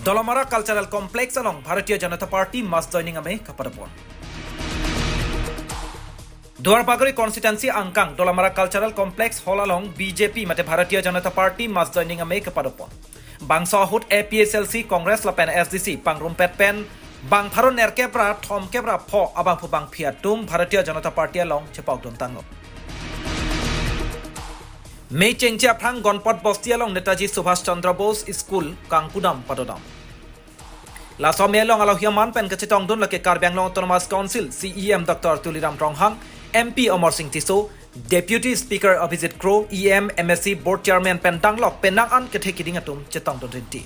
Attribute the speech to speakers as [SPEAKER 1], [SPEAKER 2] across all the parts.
[SPEAKER 1] Dolamara Cultural Complex along Bharatiya Janata Party must joining ame kapadapon. Duar Bagori Constituency angkang Dolamara Cultural Complex hall along BJP mate Bharatiya Janata Party must joining ame kapadapon. Bangsa hut APSLC Congress lapen SDC pangrum petpen bang pharon nerkepra thom kepra pho abang phubang phiatum Bharatiya Janata Party along chepok don tanglo. Mei chengcha prang gonpot bosti along Netaji Subhash Chandra Bose School Kangkudam Padodam. La somelong alo hiaman pen kachitong dun lake Karbianglong Autonomous Council CEM Dr. Tuliram Ronghang MP Omar Singh Tiso Deputy Speaker Abhijit Crow EM MSC Board Chairman Pentanglok Penang an kethekiring atum chetong dun rinti.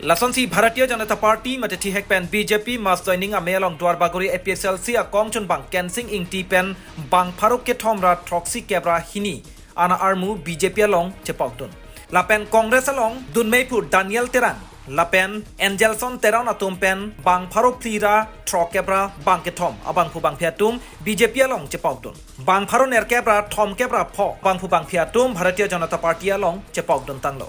[SPEAKER 1] Lasonsi Bharatiya Janata Party mate thihek pen BJP mas joining a melong Duar Bagori APSLC a kongchun bang kensing ing ti pen bang pharok ke thomra troxy kebra hini ana armu BJP along chepok dun. Lapen Congress along Dunmeipur Daniel Terang Lapen Angelson Terang atum pen bang pharok plira trokebra bang ke thom abang phubang phiatum BJP along chepok dun. Bang pharon erkebra thom kebra pho bang phubang phiatum Bharatiya Janata Party along chepok dun tanglo.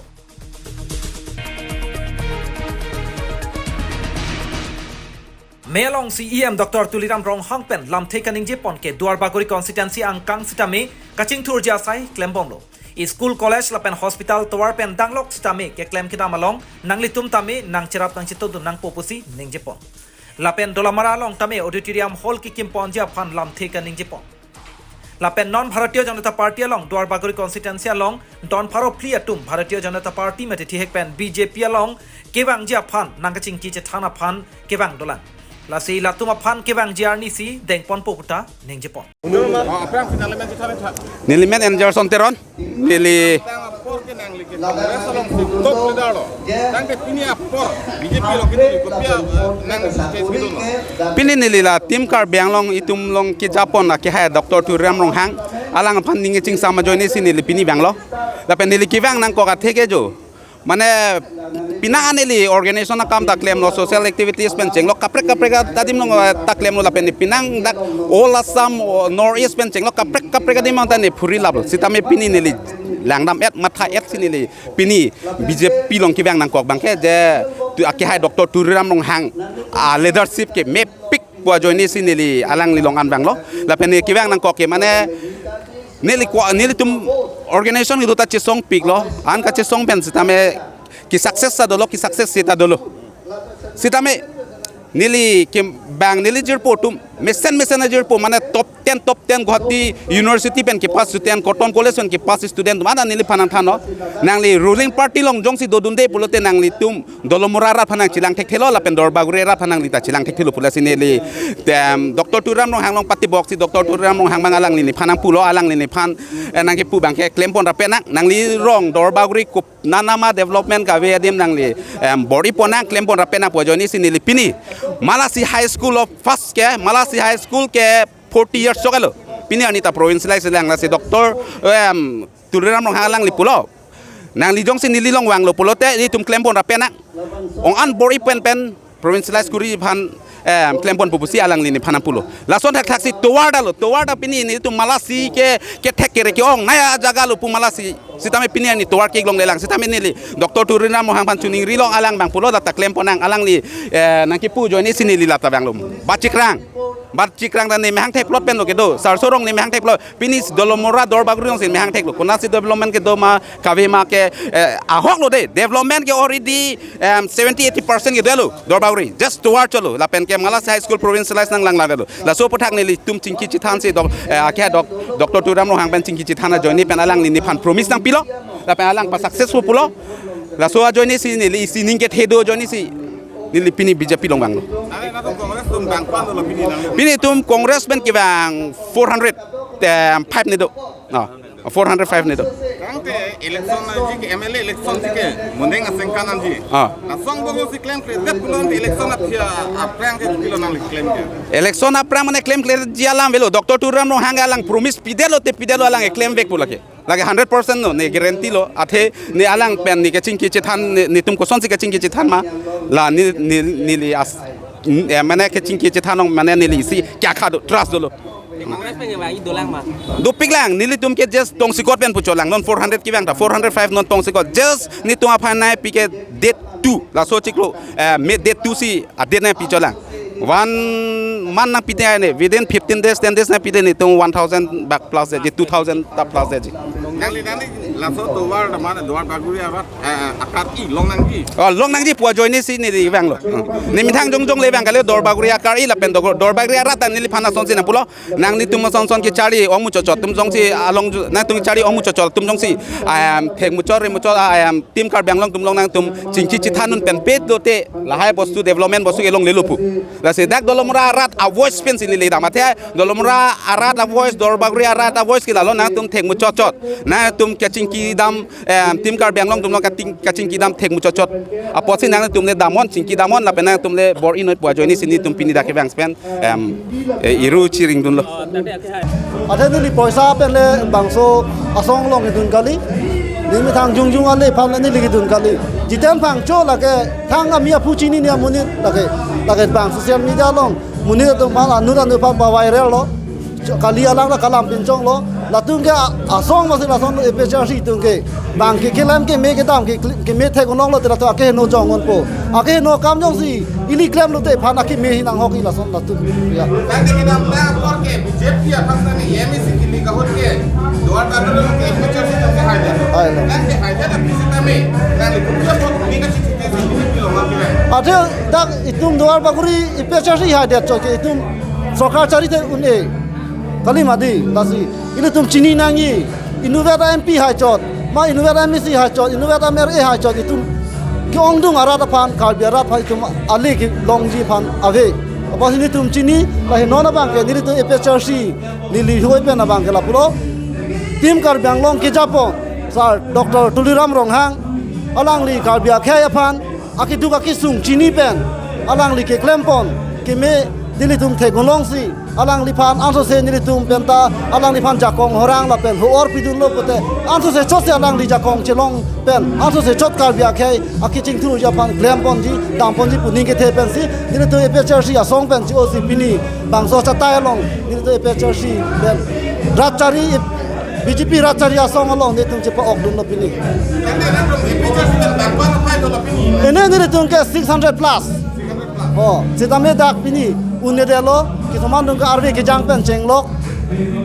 [SPEAKER 1] Melong CEM Dr. Tuliram Ronghang pen lam thekaning jepon ke Duar Bagori Constituency angkang sitame kaching thur jasai klembomlo. School college lapen hospital tower pen danglok sitame ke klem kita malong nanglitum tame nang cerap nang chito dun nang popusi ning jepon. Lapen Dolamara long tame auditorium hall ki kimpon ja phan lam thekaning jepon. Lapen non Bharatiya Janata Party along Duar Bagori Constituency along Don Pharo Pliatum Bharatiya Janata Party mate thihek pen BJP along kewang ja phan nang kaching ki che thana phan kewang dolan. Lasi latuma pan kebang jarni si deng pon poputa neng Jepon.
[SPEAKER 2] Nilimet Angelson Teron, nili. Pini nilila tim Karbianglong itum long ki Japon na ki hai Dr. Tuliram Ronghang alang pan ningi ching sama joini si nili pini banglo. Lapen nili kibang nang ko ka theke jo. Mane pinaan nili organisation na kam tak claim no social activities pen chenglok kaprek tadim no tak claim no la pen pinang dak all Assam North East pen chenglok kaprek adim man tani phuri lab sitame pini nili langdam et matha et sinili pini BJP long kibang nang kok bangke je tu aki hai Dr. Tuliram Ronghang leadership ke me pick bua joini sinili alang lilong an banglo la pen kibang nang kok ke mane nili tum organisation itu tak cisong pik lo an ka cisong pen sitame ki success sa dolo ki success sita dolo sitame nili kim bang nili jirpo tum mesen jirpo mane top 10 Guwahati University pen ki pass student Cotton College pen ki pass student mana nili panang thano nangli ruling party long jongsi dodunde pulote nangli tum Dolamara phanang chilang thekthelo la pen Duar Bagori ra phanang lita chilang thekthelo pulasi nili Dr. Tuliram Ronghang long pati boxi Dr. Tuliram Ronghang mangalang nili phanang pulo alang nili phan nangki pu bangke claim pon ra penak nangli rong Duar Bagori kup nanama development ka ve adim nangli body ponang claim pon ra penak pojoni sinili pini Malasi High School of first ke Malasi High School ke 40 years sogalo pini anita provincialize lang na si Dr. Tuliram Ronghang lang lipulo nang lijong si nililong wang lo pulote di tum claim pon ra penak ong an body pen provincialize kuri phan claim pon pupusi alang lini phanam pulo lason thak si towarda pini ni tum Malasi ke thekere ki ong naya jaga lo pu Malasi sitame pini ani towar ke glong lelang sitame nili Dr. Tuliram Ronghang phan chuning rilong alang bang pulo data claim ponang alang li nangki pu joini sinili lata bang lum Bacikrang dan mehang tek plot pen lo kedo sarsorong ni mehang tek plot pinis Dolamara Duar Bagori sin mehang tek lo kunasi development ke do ma kawe ma ke ahok lo de development ke already 70-80% ke delo Duar Bagori just toward cholo la pen ke Malasi High School provincialize nang lang lo la so pothak ni tum chingki chithan se akha Dr. Tuliram Ronghang pen chingki chithana joini pen alang ni phan promise nang pilo la pen alang pa successful pulo la so joini si ni si ningke thedo joini si nili pini BJP long bang lo pini tum Congress pen ki bang 405 ni do 405 ni do
[SPEAKER 3] Kante election ji MLA election ji mundeng aseng kanan ji asong bogo si claim ke depulon election apia aprang ke kilo nang claim ke
[SPEAKER 2] election aprang mane claim clear ji alam velo Dr. Tuliram Ronghang alang promise pidelo alang claim vek pulake lagi 100% no ne guarantee lo athe ne alang pen ni ke chingki chethan ni tum ko son si ke chingki chethan ma la ni as mane ke chingki chethan mane ni li si kya kha do trust dolo
[SPEAKER 4] Kongres penyebangi dolang mah.
[SPEAKER 2] Dupik lang nili tum ke just tong sikot pen pucho lang non 400 ki bang ta 405 non tong sikot just ni tum apa nai pike date 2 la so chiklo me date 2 si a date na picho lang one man na pite ne within 15 days 10 days na pite ni tum 1000 back plus je 2000 ta plus je
[SPEAKER 3] Nangli langsung Duar mana Duar Bagori akar long nangji.
[SPEAKER 2] oh long nang ji puo join ni si ni di bang lo ni mi thang jong jong le bang kale dor baguri akar i la pen dor baguri rat ni li phana son si na pulo nang ni tum son son ki chari omu cho tum jong si along na tum chari omu cho tum jong si thek mu cho re mu cho tim kar bang long tum long nang tum ching chi chi thanun pen pet do te la hai bostu development bostu ke long le lupu la se dak dolomra rat a voice pen si ni le da ma the dolomra arat a voice dor baguri arat a voice ki la lo nang tum thek mu cho na tum catching ki dam tim kar bang long tum long catching ki dam thek mu cho a posin nang tum le damon ching ki damon la pen tum le bor inoi pua joini sini tum pini da ke bang spen iru chiring dun lo
[SPEAKER 5] Ada ni poisa pele bangso asong long idun kali ni mi thang jung jung ale pham ni ligi dun kali jitan phang cho la ke thang amia puchini ni amuni la ke bang social media long muni to phang anu anu phang ba viral lo kali alang la kalam pin chong lo la tung ke asong ma se la song e pe cha si tung ke bang ke kelam ke me ke dam ke me the gonong lo te la to ke no jong on po ake no kam jong si ili klam lo te phana ke me hinang hoki la song la tu ya
[SPEAKER 3] Nanti kita melihat porque BJP apa sana ini sih kini kahut ke Duar Bagori ke macam itu ke aja. Nanti aja tapi kita me nanti kita pun ini kan kita sih lo ngambil.
[SPEAKER 5] Ada dak itum Duar Bagori pe cha si ha de cho ke itum sokar cari te une kali madi lasi ini tum chini nangi inuvera MP ha chot ma inuvera MC ha chot inuvera mer e ha chot itum ki ongdung ara da pan kal biara pha itum ali ki longji pan ave apa ini tum chini la nona bang ke ni tu ephrc ni li hoi pe na bang ke la pulo tim kar banglong ke japon sar Dr. Tuliram Ronghang alang li kal bia khe pan akitu ka ki sung chini pen alang li ke klempon ke me dili tum the golong si alang li pan anso se ni tum penta alang li pan jakong horang la pen hor pidun lo pote anso se chot se alang li jakong chelong pen anso se chot kal bia khe akiching thru japan klempon ji dampon ji puning ke the pen si ni tu ephrc ya song pen ji o si pini bangso cha tai long ni tu ephrc pen ratchari BJP ratchari asong along ni tum che pa ok dun lo pini
[SPEAKER 3] Nanti nanti kita sih kan dapat apa itu lo pilih.
[SPEAKER 5] ene ni tum ke 600 plus oh sitame dak pini une de lo ki soman dung ka arve ki jang pen cheng lo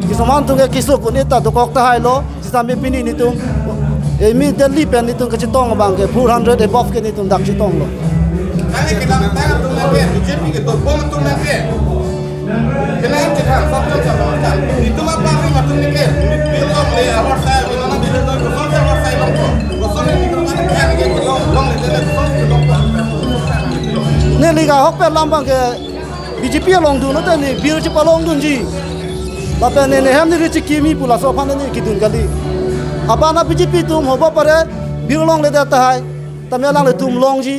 [SPEAKER 5] ki soman dung ke kisu kun eta do kok ta hai lo sitame pini ni tum emi delhi pen ni tum ka chitong bang ke 400 above ke ni tum dak chitong lo
[SPEAKER 3] Nanti kita melihat tuh nanti BJP gitu bom tuh nanti. Kenapa kita sama itu apa sih macam ni ke? Bilang le awak saya bilang nanti itu kosong awak saya kosong ini kan kan ke long le kosong long.
[SPEAKER 5] ne liga hok pe lambang ke BJP long du no te ni bir chi palong dun ji la pe ne hem ni ri chi kimi pula so phan ni ki dun gali abana BJP tum hoba pare bir long le da ta hai tamya lang le tum long ji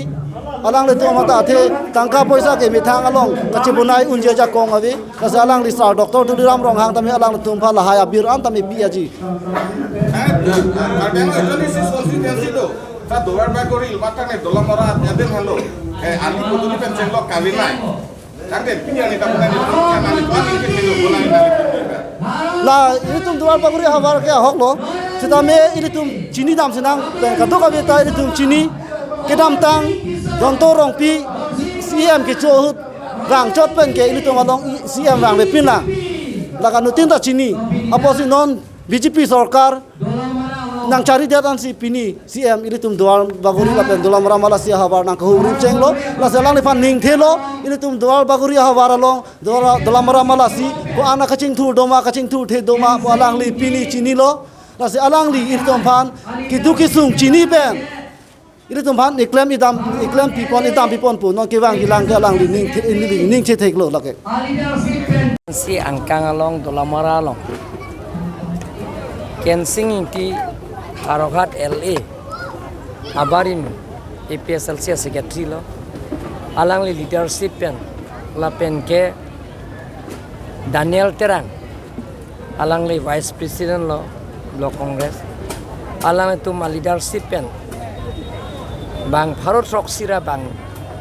[SPEAKER 5] alang le tum ta the tangka poisa ke mi thang along ka chi bunai unje ja kong avi ka sa alang li sar Dr. Tuliram Ronghang tamya alang le tum pha la hai bir an tami pi aji
[SPEAKER 3] Kadang itu sih konstituensi itu. Sa Duar Bagori ilmatan nih Dolamara ada halo. Ali kuduni penceng lo kawin naik. Nanti punya nih tapi nanti punya nanti paling ke kilo bola nanti.
[SPEAKER 5] la ini tum Duar Bagori habar ke hok lo sitame ini tum chini dam senang pen ka to ka beta ini tum chini ke dam tang don to rong pi CM ke cho rang chot pen ke ini tum along CM rang le pin la la ka no tin ta chini aposi non BJP sarkar nang cari datan si pini CM ini tum Duar Bagori la pen Dolamara mala sia habar nang ko rim cheng lo la selang le pan ning thelo ini tum Duar Bagori habar long Dolamara mala si ko ana kaching thur doma kaching thur the doma ko alang li pini chini lo la se alang li ini tum pan ki du ki sung chini pen ini tum pan iklem pipon idam pipon pu no ki wang gilang ke alang li ning che thek lo la ke
[SPEAKER 4] Si angkang along Dolamara along. Kensing inti Harohat LA Abarin APSLC secretary lo alang li leadership pen la pen ke Daniel Terang alang li vice president lo congress alang itu ma leadership pen bang Bharat Roksira bang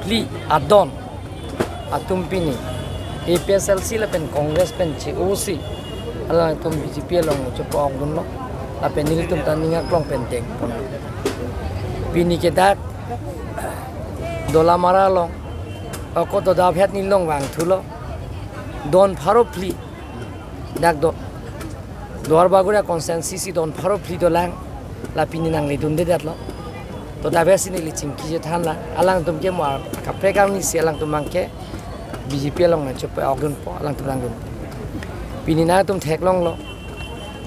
[SPEAKER 4] pli adon atum pini APSLC la pen Congress pen COC alang tum BJP long cho pok dun lo la pen nil tum taninga klong pen tek pon pini ke dak Dolamara long ko to da phet ni long wang thulo don pharo pli dak do Duar Bagori Constituency don pharo pli do lang la pini nang le dun de dat lo to da besi ni li chim ki je than la alang tum ke mo ka prekang ni se alang tum mangke BJP long na chope organ po alang tum lang pini na tum thek long lo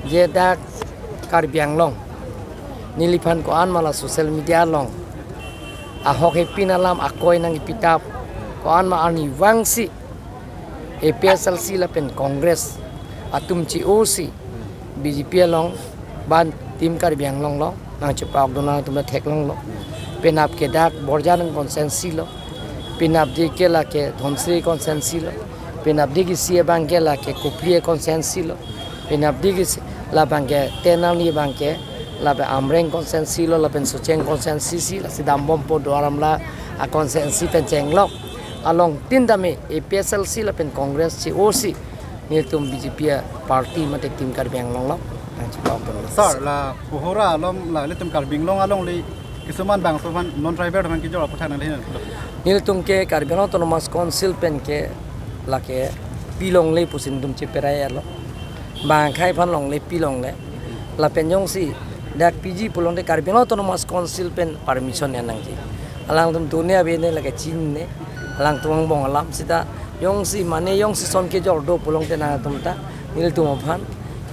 [SPEAKER 4] je dak kar biang long niliphan ko an mala social media long a hok he pinalam akoi nang pitap ko an ma ani wangsi APSLC la pen Congress atum COC BJP long ban tim kar biang long lo nang chope organ na tum thek long lo penap ke dak borjan consensus lo pinap di ke la ke dhonsri consensus lo pinap di ki sie bang ke la ke kuplie consensus lo pinap di ki la bang ke tenal ni bang ke la be amreng consensus lo la pen socheng consensus la sidam bom po doaram la a consensus pen chenglok along tin dame APSLC la pen Congress COC ni tum BJP party mate tim kar bang long lo
[SPEAKER 5] Sir la pohora alom la letum kar binglong along le kisuman bang soman non driver man ki jor pathan le
[SPEAKER 4] nil tum ke Carbon Autonomous Council pen ke la ke pilong le pusin tum che perai lo bang khai phan long le pilong le la pen yong si dak PG pulong de Carbon Autonomous Council pen permission enang ji alang tum dunia be ne la ke chin ne alang tum bong alam sita yong si mane yong si son ke jor do pulong te na tum ta nil tum phan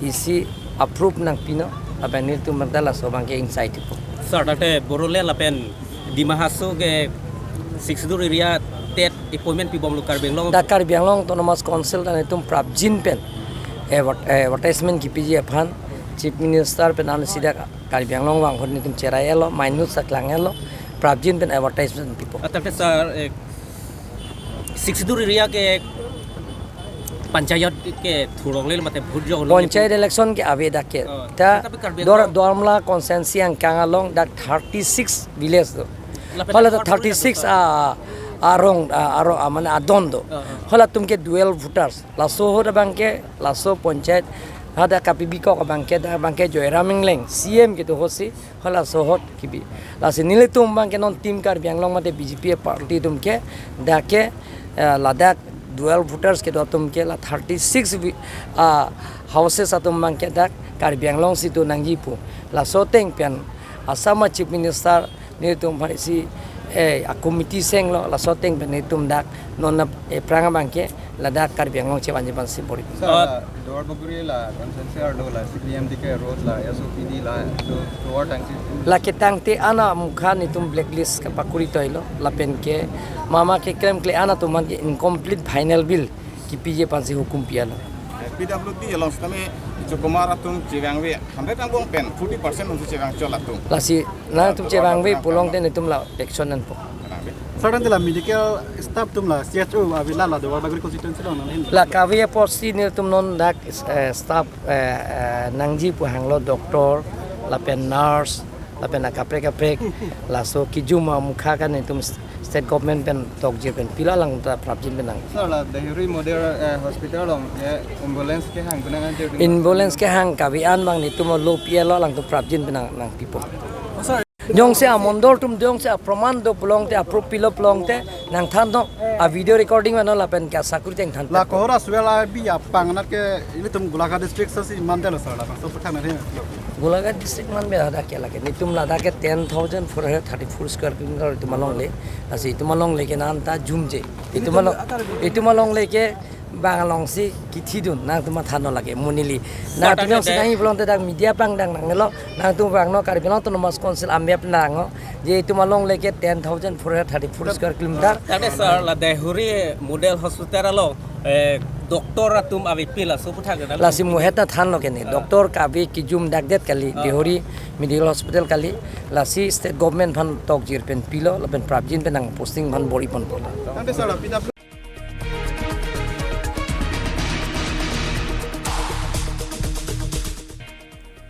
[SPEAKER 4] isi approve nang pino apa nil tum mandala so bang ke insight po
[SPEAKER 6] Sir, date borole lapen di mahaso ke 6 area tet appointment pi bom lukar benglong
[SPEAKER 4] Dakar Bianglong Autonomous Council dan itu prabjin pen advertisement ki PG aphan Chief Minister pen an sida Kar Bianglong wang hon nitum cerai elo minut saklang elo prabjin pen advertisement people
[SPEAKER 6] tapi sir 6 area ke panchayat ke thurong le mate bhut jo
[SPEAKER 4] panchayat election ke aveda ke ta dormla consensus yang kangalong dak 36 village do hala 36 arong amane adondo hala tumke dual voters la sohor bangke la so panchayat ada KPB ko bangke da bangke joiramingling CM ke to hosi hala sohor kibi la sinile tum bangke non team kar bianglong mate BJP party tumke dake ladak dual voters ke dotum ke la 36 houses atum bangke dak kar bianglong situ nangjipu la so teng pen asama chief minister ni tum parisi a committee seng lo la so teng pen tum dak non pranga bangke la dak kar bianglong che banji ban si bori
[SPEAKER 7] Duar Bagori la consensus do la CPM dike road la SOPD la so Duar tangsi
[SPEAKER 4] la ke tangte ana mukha ni tum blacklist ka pakuri toilo la pen ke mama ke claim kle ana tum man incomplete final bill ki pije pansi hukum piala
[SPEAKER 3] PWD along kami Dolamara tum cegangwe 100 ang bong pen 40% untuk cegang colatung
[SPEAKER 4] la si na tum chebang we pulong te ni tum la action nan po
[SPEAKER 5] Saran la medical staff tum la CHO avila la Duar Bagori Constituency lo na
[SPEAKER 4] la kavia posti ni tum non dak staff nangji pu hanglo doctor la pen nurse la pen kapre la so ki juma mukha ka ni tum state government pen tok je pen pila lang ta prabjin pen nang
[SPEAKER 7] Sir la Dehuri model hospital long ambulance ke hang benangan je
[SPEAKER 4] ambulance ke hang kavian bang ni tum lo pielo lang tu prabjin pen nang people Jong se amondor tum jong se praman do pulong te apropilo pulong te nang than no a video recording ma no la pen ka sakuri teng than
[SPEAKER 5] la kohora swela bi apang na ke ini tum Gulaga district sa si mandela sir la so pathan na
[SPEAKER 4] Gulaga district man be ada ke lage ni tum la da ke 10,434 square kilometer itu malong le asi itu malong le ke nan ta jumje itu malong le ke bangalong si kithidun nang tum than no lage munili na tum se nai pulong te dak media pang dang nang lo nang tum bang no Carbon Autonomous Council ambe nang je itu malong le ke 10,434 square kilometer
[SPEAKER 6] tapi sir la dehuri model hospital lo doktor atum abi pila so putha ga
[SPEAKER 4] la si muheta than lo ke ni doktor ka bi ki jum dak det kali dehuri medical hospital kali la si state government phan tok jir pen pilo la pen prabjin pen nang posting phan bori pon pola
[SPEAKER 3] Nanti sir PWD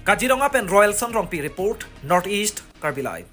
[SPEAKER 1] Kaziranga pen Royal Sunrongpi report Northeast Karbi Live